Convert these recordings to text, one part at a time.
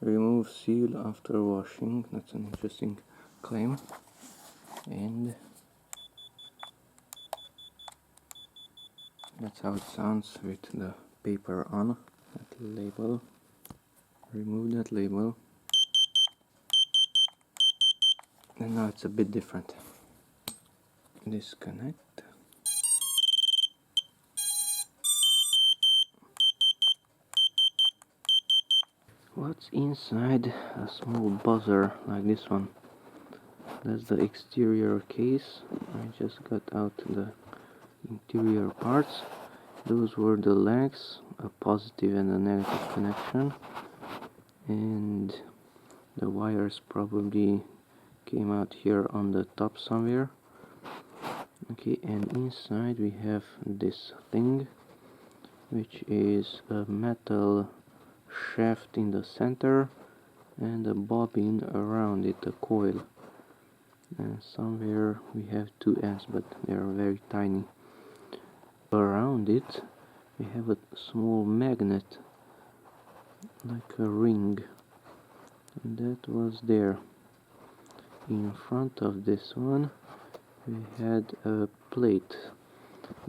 remove seal after washing. That's an interesting claim. And that's how it sounds with the paper on. That label. Remove that label. And now it's a bit different. Disconnect. What's inside a small buzzer like this one? That's the exterior case. I just got out the interior parts. Those were the legs, a positive and a negative connection, and the wires probably came out here on the top somewhere. Okay, and inside we have this thing, which is a metal shaft in the center and a bobbin around it, a coil. And somewhere we have two ends, but they are very tiny. Around it we have a small magnet, like a ring, and that was there. In front of this one we had a plate.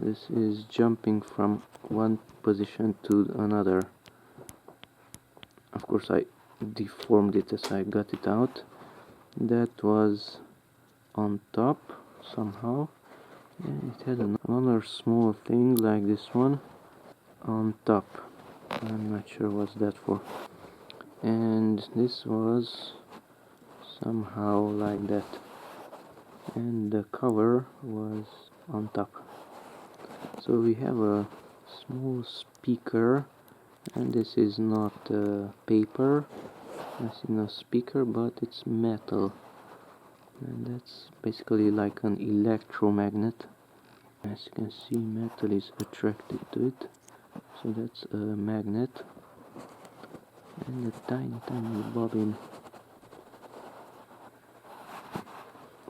This is jumping from one position to another. Of course I deformed it as I got it out. That was on top somehow, and it had another small thing like this one on top. I'm not sure what's that for. And this was somehow like that, and the cover was on top. So we have a small speaker, and this is not paper, as in a speaker, but it's metal, and that's basically like an electromagnet. As you can see, metal is attracted to it, so that's a magnet. And a tiny bobbin.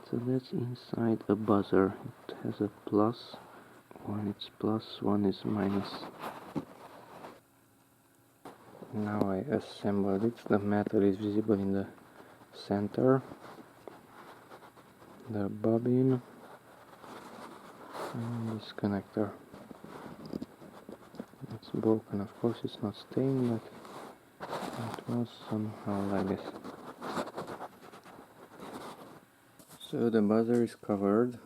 So that's inside a buzzer. It has a plus. One is plus, one is minus. Now I assembled it. The metal is visible in the center. The bobbin and this connector. It's broken, of course it's not staying, but it was somehow like this. So the buzzer is covered.